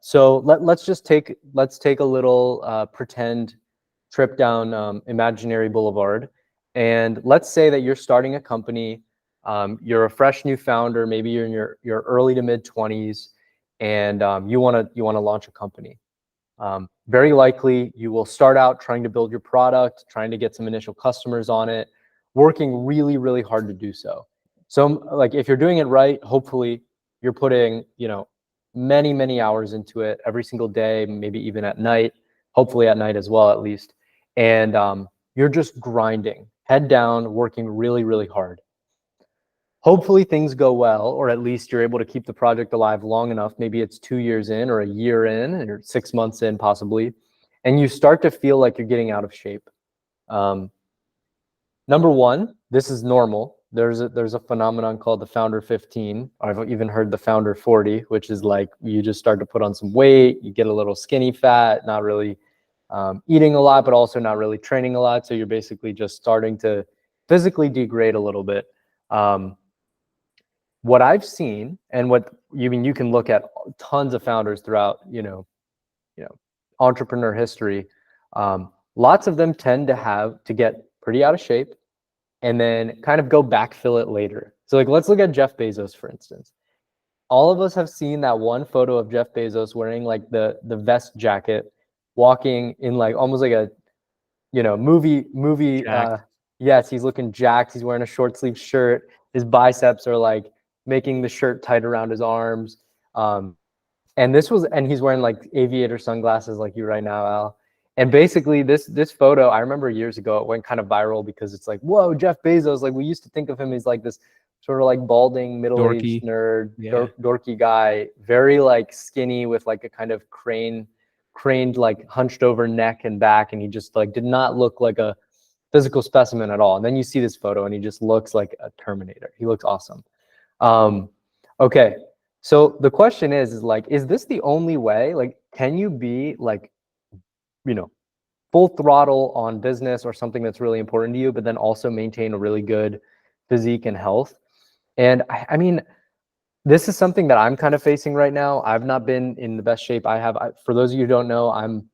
So let's take a little pretend trip down imaginary boulevard, and let's say that you're starting a company. You're a fresh new founder. Maybe you're in your early to mid 20s, and you want to launch a company. Very likely, you will start out trying to build your product, trying to get some initial customers on it, working really, really hard to do so. So, like, if you're doing it right, hopefully, you're putting, many, many hours into it every single day, maybe even at night, hopefully at night as well, at least. And you're just grinding, head down, working really, really hard. Hopefully things go well, or at least you're able to keep the project alive long enough. Maybe it's 2 years in, or a year in, or 6 months in possibly, and you start to feel like you're getting out of shape. Number one, this is normal. There's a phenomenon called the founder 15. I've even heard the founder 40, which is like you just start to put on some weight, you get a little skinny fat, not really eating a lot, but also not really training a lot. So you're basically just starting to physically degrade a little bit. What I've seen, and what you can look at tons of founders throughout, entrepreneur history. Lots of them tend to get pretty out of shape, and then kind of go backfill it later. So like, let's look at Jeff Bezos, for instance. All of us have seen that one photo of Jeff Bezos wearing like the vest jacket, walking in like almost like a, movie. Yes, he's looking jacked. He's wearing a short sleeve shirt. His biceps are like making the shirt tight around his arms. And he's wearing like aviator sunglasses like you right now, Al. And basically this photo, I remember years ago, it went kind of viral because it's like, whoa, Jeff Bezos. Like, we used to think of him as like this sort of like balding, middle-aged nerd, dorky guy, very like skinny with like a kind of craned, like hunched over neck and back. And he just like did not look like a physical specimen at all. And then you see this photo and he just looks like a Terminator. He looks awesome. Okay. So the question is like, is this the only way? Like, can you be like, full throttle on business or something that's really important to you, but then also maintain a really good physique and health? And I mean, this is something that I'm kind of facing right now. I've not been in the best shape I have. For those of you who don't know, I'm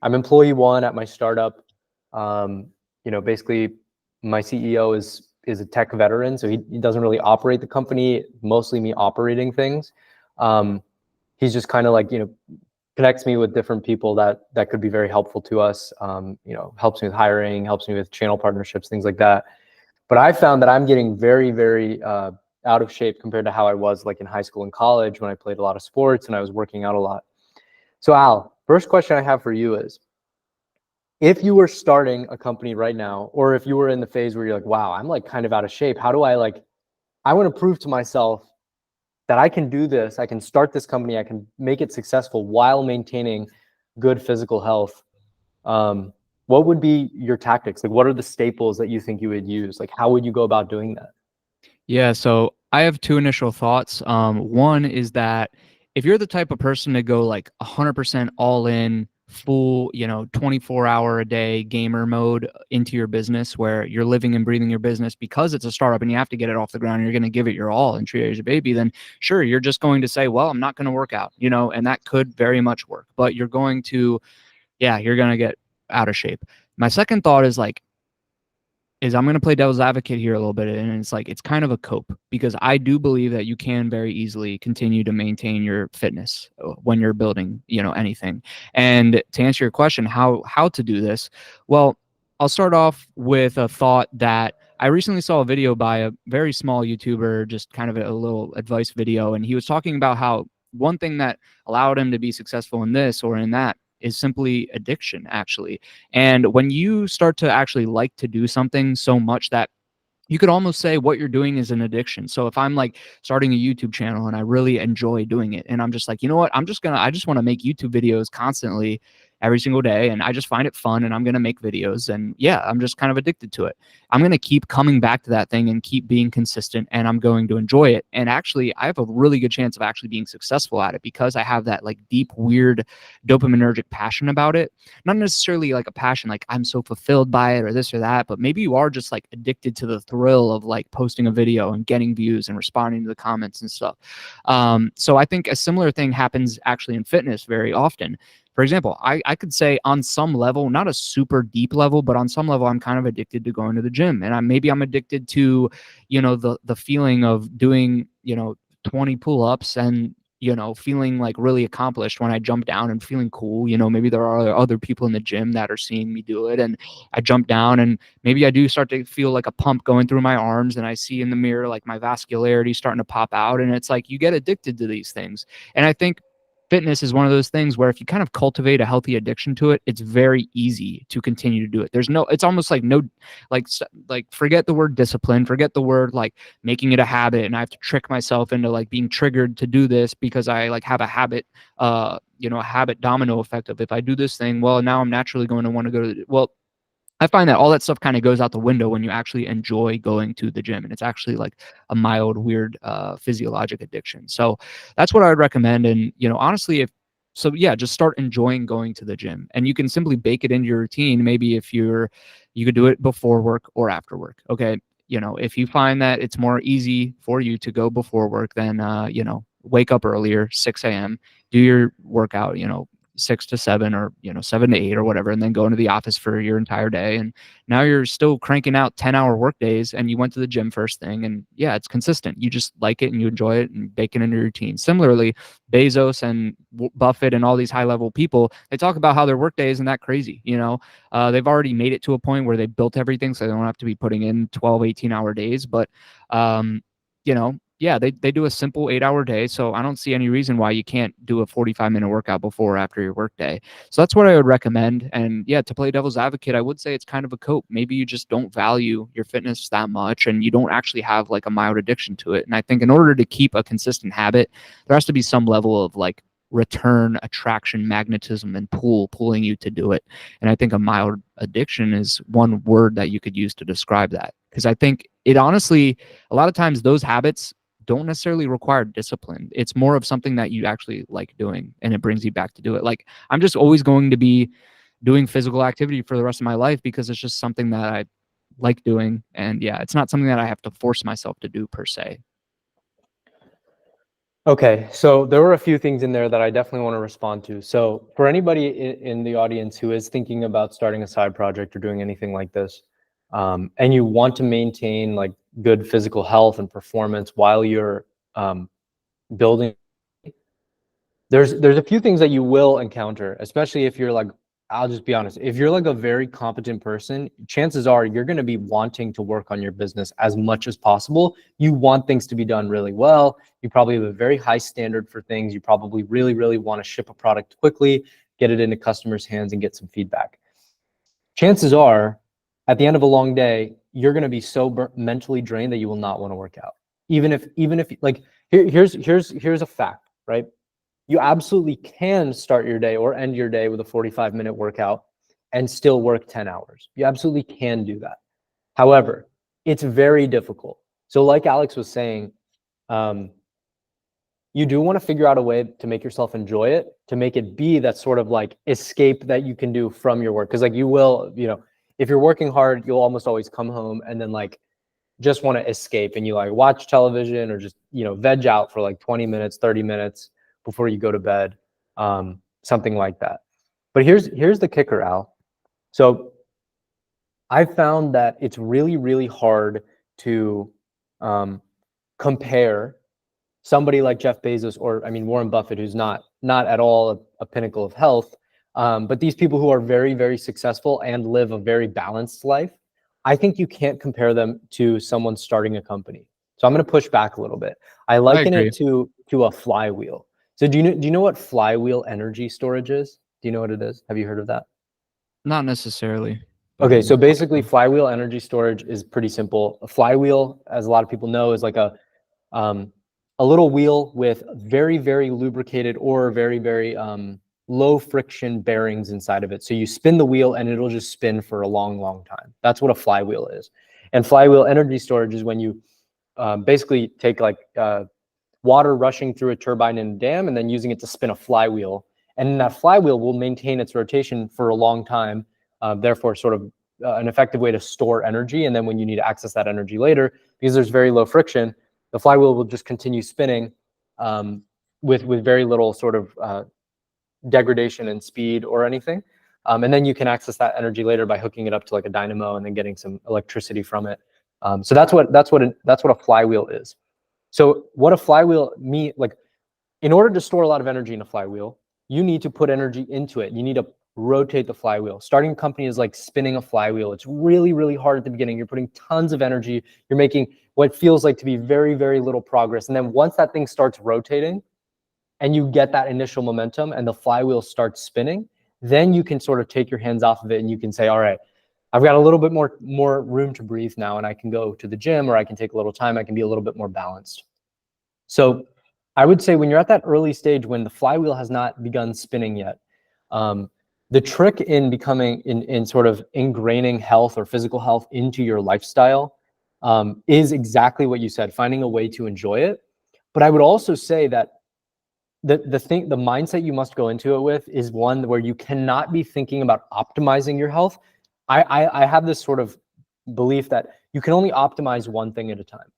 employee one at my startup. Basically my CEO is a tech veteran, so he doesn't really operate the company, mostly me operating things. He's just kind of like, connects me with different people that could be very helpful to us. Helps me with hiring, helps me with channel partnerships, things like that. But I found that I'm getting very, very out of shape compared to how I was like in high school and college when I played a lot of sports and I was working out a lot. So Al, first question I have for you is, if you were starting a company right now, or if you were in the phase where you're like, wow, I'm like kind of out of shape. How do I want to prove to myself that I can do this, I can start this company, I can make it successful while maintaining good physical health. What would be your tactics? Like, what are the staples that you think you would use? Like, how would you go about doing that? Yeah, so I have two initial thoughts. One is that if you're the type of person to go like 100% all in, full, 24-hour a day gamer mode into your business, where you're living and breathing your business because it's a startup and you have to get it off the ground, you're going to give it your all and treat it as a baby, then sure, you're just going to say, well, I'm not going to work out, and that could very much work, but you're going to get out of shape. My second thought is I'm going to play devil's advocate here a little bit. And it's kind of a cope, because I do believe that you can very easily continue to maintain your fitness when you're building, anything. And to answer your question, how to do this? Well, I'll start off with a thought that I recently saw a video by a very small YouTuber, just kind of a little advice video. And he was talking about how one thing that allowed him to be successful in this or in that is simply addiction, actually. And when you start to actually like to do something so much that you could almost say what you're doing is an addiction. So if I'm like starting a YouTube channel and I really enjoy doing it, and I'm just like, you know what, I just want to make YouTube videos constantly, every single day, and I just find it fun, and I'm going to make videos, and yeah, I'm just kind of addicted to it. I'm going to keep coming back to that thing and keep being consistent, and I'm going to enjoy it. And actually, I have a really good chance of actually being successful at it because I have that like deep, weird dopaminergic passion about it. Not necessarily like a passion like I'm so fulfilled by it or this or that, but maybe you are just like addicted to the thrill of like posting a video and getting views and responding to the comments and stuff. So I think a similar thing happens actually in fitness very often. For example, I could say on some level, not a super deep level, but on some level, I'm kind of addicted to going to the gym, and maybe I'm addicted to, the feeling of doing, 20 pull-ups and feeling like really accomplished when I jump down and feeling cool. Maybe there are other people in the gym that are seeing me do it, and I jump down, and maybe I do start to feel like a pump going through my arms, and I see in the mirror like my vascularity starting to pop out, and it's like you get addicted to these things. And I think fitness is one of those things where if you kind of cultivate a healthy addiction to it, it's very easy to continue to do it. It's almost like forget the word discipline, forget the word like making it a habit, and I have to trick myself into like being triggered to do this because I like have a habit, a habit domino effect of if I do this thing, well, now I'm naturally going to want to go to I find that all that stuff kind of goes out the window when you actually enjoy going to the gym, and it's actually like a mild, weird physiologic addiction. So that's what I would recommend. And honestly, just start enjoying going to the gym, and you can simply bake it into your routine. Maybe if you could do it before work or after work. Okay, if you find that it's more easy for you to go before work, then wake up earlier, 6 a.m., do your workout, 6 to 7 or 7 to 8 or whatever, and then go into the office for your entire day, and now you're still cranking out 10-hour work days, and you went to the gym first thing, and yeah, it's consistent. You just like it and you enjoy it and bake it into your routine. Similarly, Bezos and Buffett and all these high level people, they talk about how their work day isn't that crazy. They've already made it to a point where they built everything so they don't have to be putting in 12 18-hour days, but yeah, they do a simple 8-hour day. So I don't see any reason why you can't do a 45-minute workout before or after your work day. So that's what I would recommend. And yeah, to play devil's advocate, I would say it's kind of a cope. Maybe you just don't value your fitness that much and you don't actually have like a mild addiction to it. And I think in order to keep a consistent habit, there has to be some level of like return, attraction, magnetism, and pulling you to do it. And I think a mild addiction is one word that you could use to describe that. Because I think it honestly, a lot of times those habits don't necessarily require discipline. It's more of something that you actually like doing, and it brings you back to do it. Like I'm just always going to be doing physical activity for the rest of my life because it's just something that I like doing. And yeah, it's not something that I have to force myself to do per se. Okay, so there were a few things in there that I definitely want to respond to. So for anybody in the audience who is thinking about starting a side project or doing anything like this, and you want to maintain like good physical health and performance while you're building, there's a few things that you will encounter, especially if you're like, I'll just be honest, if you're like a very competent person, chances are you're going to be wanting to work on your business as much as possible. You want things to be done really well. You probably have a very high standard for things. You probably really, really want to ship a product quickly, get it into customers' hands and get some feedback. Chances are at the end of a long day, you're going to be so mentally drained that you will not want to work out. Even if like, here's a fact, right? You absolutely can start your day or end your day with a 45-minute workout and still work 10 hours. You absolutely can do that. However, it's very difficult. So like Alex was saying, you do want to figure out a way to make yourself enjoy it, to make it be that sort of like escape that you can do from your work. Because like you will, if you're working hard, you'll almost always come home and then like just want to escape, and you like watch television or just, veg out for like 20 minutes, 30 minutes before you go to bed, something like that. But here's the kicker, Al. So I found that it's really, really hard to compare somebody like Jeff Bezos or Warren Buffett, who's not at all a pinnacle of health, but these people who are very, very successful and live a very balanced life. I think you can't compare them to someone starting a company. So I'm going to push back a little bit. I liken it to a flywheel. So do you know what flywheel energy storage is? Do you know what it is? Have you heard of that? Not necessarily. Okay, so basically flywheel energy storage is pretty simple. A flywheel, as a lot of people know, is like a little wheel with very, very lubricated or very, very low friction bearings inside of it. So you spin the wheel and it'll just spin for a long, long time. That's what a flywheel is. And flywheel energy storage is when you basically take like water rushing through a turbine in a dam and then using it to spin a flywheel. And that flywheel will maintain its rotation for a long time, therefore sort of an effective way to store energy. And then when you need to access that energy later, because there's very low friction, the flywheel will just continue spinning with very little sort of degradation in speed or anything. And then you can access that energy later by hooking it up to like a dynamo and then getting some electricity from it. So that's what a flywheel is. So what a flywheel means, like, in order to store a lot of energy in a flywheel, you need to put energy into it. You need to rotate the flywheel. Starting a company is like spinning a flywheel. It's really, really hard at the beginning. You're putting tons of energy. You're making what feels like to be very, very little progress. And then once that thing starts rotating and you get that initial momentum and the flywheel starts spinning, then you can sort of take your hands off of it and you can say, all right, I've got a little bit more room to breathe now, and I can go to the gym, or I can take a little time. I can be a little bit more balanced. So I would say when you're at that early stage, when the flywheel has not begun spinning yet, the trick in becoming in sort of ingraining health or physical health into your lifestyle is exactly what you said, finding a way to enjoy it. But I would also say that the mindset you must go into it with is one where you cannot be thinking about optimizing your health. I have this sort of belief that you can only optimize one thing at a time.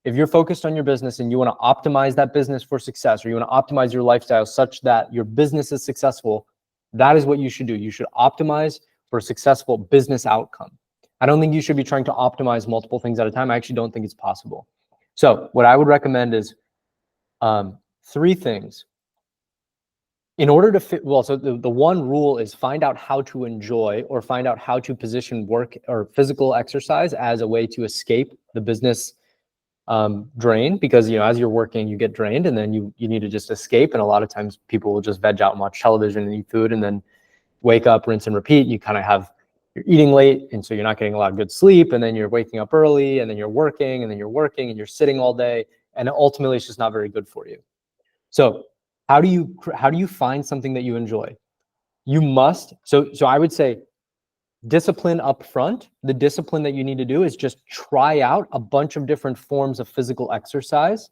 If you're focused on your business and you want to optimize that business for success, or you want to optimize your lifestyle such that your business is successful, that is what you should do. You should optimize for a successful business outcome. I don't think you should be trying to optimize multiple things at a time. I actually don't think it's possible. So what I would recommend is 3 things. In order to fit, well, so the one rule is find out how to enjoy, or find out how to position work or physical exercise as a way to escape the business drain, because, as you're working, you get drained and then you need to just escape. And a lot of times people will just veg out and watch television and eat food and then wake up, rinse and repeat. You kind of you're eating late, and so you're not getting a lot of good sleep, and then you're waking up early, and then you're working, and then you're working, and you're sitting all day, and ultimately it's just not very good for you. So how do you find something that you enjoy? You must, so I would say discipline up front. The discipline that you need to do is just try out a bunch of different forms of physical exercise,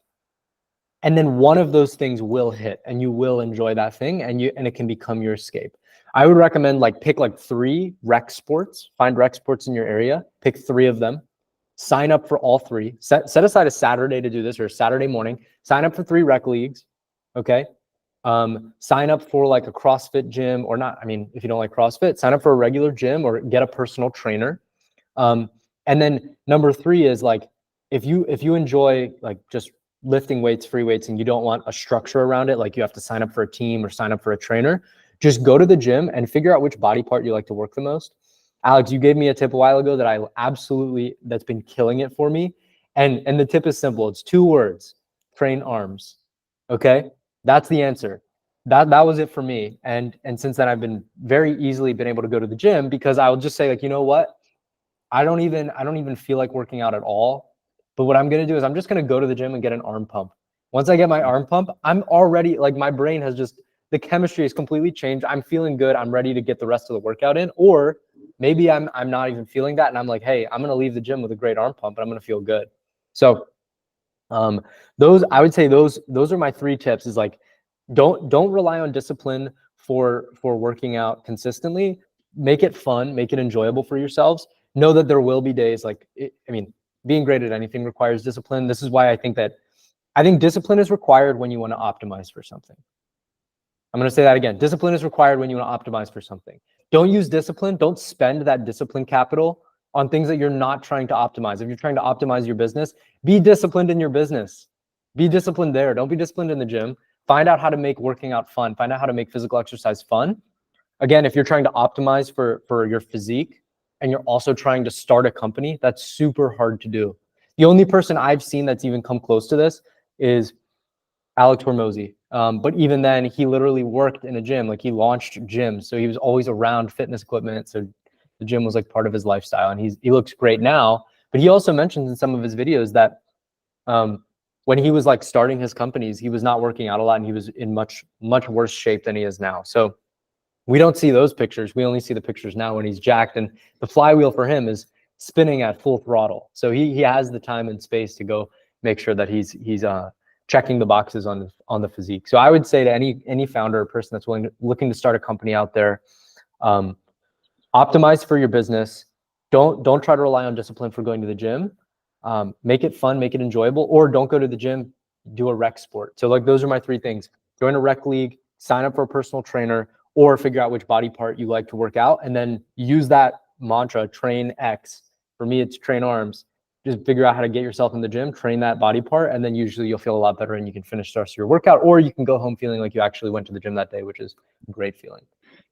and then one of those things will hit and you will enjoy that thing, and it can become your escape. I would recommend pick 3 rec sports. Find rec sports in your area, pick 3 of them, sign up for all 3, set aside a Saturday to do this, or a Saturday morning, sign up for 3 rec leagues. Okay. Sign up for like a CrossFit gym, or not. I mean, if you don't like CrossFit, sign up for a regular gym or get a personal trainer. And then number 3 is if you enjoy just lifting weights, free weights, and you don't want a structure around it, like you have to sign up for a team or sign up for a trainer, just go to the gym and figure out which body part you like to work the most. Alex, you gave me a tip a while ago that that's been killing it for me. And the tip is simple. It's 2 words: train arms. Okay. That's the answer. That was it for me. And since then I've been very easily been able to go to the gym, because I will just say, you know what? I don't even feel like working out at all. But what I'm going to do is I'm just going to go to the gym and get an arm pump. Once I get my arm pump, I'm already my brain has just, the chemistry has completely changed. I'm feeling good. I'm ready to get the rest of the workout in. Or maybe I'm not even feeling that. And I'm like, hey, I'm going to leave the gym with a great arm pump and I'm going to feel good. So I would say those are my 3 tips, is don't rely on discipline for working out consistently. Make it fun, make it enjoyable for yourselves. Know that there will be days being great at anything requires discipline. This is why I think discipline is required when you want to optimize for something. I'm going to say that again. Discipline is required when you want to optimize for something. Don't use discipline. Don't spend that discipline capital on things that you're not trying to optimize. If you're trying to optimize your business, be disciplined in your business. Be disciplined there. Don't be disciplined in the gym. Find out how to make working out fun. Find out how to make physical exercise fun. Again, if you're trying to optimize for your physique and you're also trying to start a company, that's super hard to do. The only person I've seen that's even come close to this is Alex Hormozi. But even then, he literally worked in a gym. He launched gyms. So he was always around fitness equipment. So the gym was part of his lifestyle, and he looks great now. But he also mentions in some of his videos that when he was like starting his companies, he was not working out a lot and he was in much worse shape than he is now. So we don't see those pictures. We only see the pictures now when he's jacked, and the flywheel for him is spinning at full throttle. So he has the time and space to go make sure that he's checking the boxes on the physique. So I would say to any founder or person that's looking to start a company out there, optimize for your business. Don't try to rely on discipline for going to the gym. Make it fun, make it enjoyable, or don't go to the gym, do a rec sport. So like those are my 3 things. Join a rec league, sign up for a personal trainer, or figure out which body part you like to work out, and then use that mantra, train X. For me, it's train arms. Just figure out how to get yourself in the gym, train that body part, and then usually you'll feel a lot better and you can finish the rest of your workout, or you can go home feeling like you actually went to the gym that day, which is a great feeling.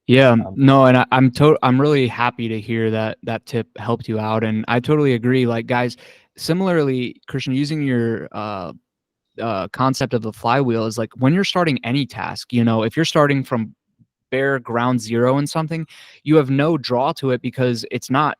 Yeah, no, and I'm really happy to hear that tip helped you out, and I totally agree. Like, guys, similarly, Christian, using your concept of the flywheel is like when you're starting any task, if you're starting from bare ground zero in something, you have no draw to it because it's not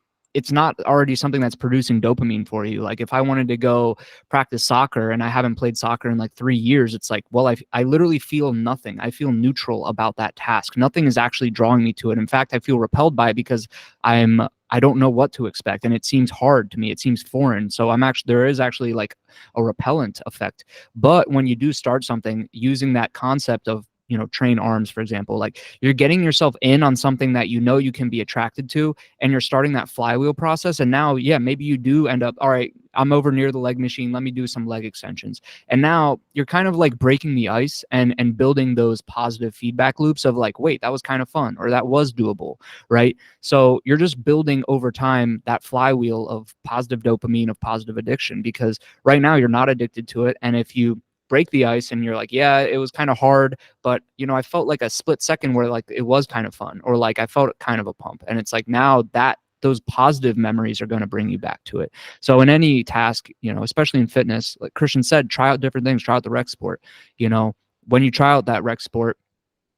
already something that's producing dopamine for you. Like if I wanted to go practice soccer and I haven't played soccer in like 3 years, it's like, well, I literally feel nothing. I feel neutral about that task. Nothing is actually drawing me to it. In fact, I feel repelled by it because I don't know what to expect, and it seems hard to me. It seems foreign. So there is actually like a repellent effect. But when you do start something using that concept of train arms, for example, like you're getting yourself in on something that you can be attracted to, and you're starting that flywheel process. And now, yeah, maybe you do end up, all right, I'm over near the leg machine, let me do some leg extensions. And now you're kind of like breaking the ice and building those positive feedback loops of like, wait, that was kind of fun, or that was doable, right? So you're just building over time that flywheel of positive dopamine, of positive addiction, because right now you're not addicted to it. And if you break the ice and you're like, yeah, it was kind of hard, but I felt like a split second where like it was kind of fun, or like I felt kind of a pump. And it's like now that those positive memories are going to bring you back to it. So in any task, especially in fitness, like Christian said, try out different things, try out the rec sport. When you try out that rec sport,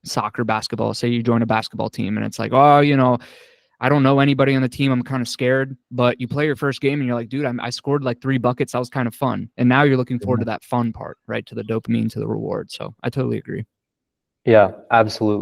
soccer, basketball, say you join a basketball team and it's like, oh, I don't know anybody on the team, I'm kind of scared, but you play your first game and you're like, dude, I scored like 3 buckets. That was kind of fun. And now you're looking forward to that fun part, right? To the dopamine, to the reward. So I totally agree. Yeah, absolutely.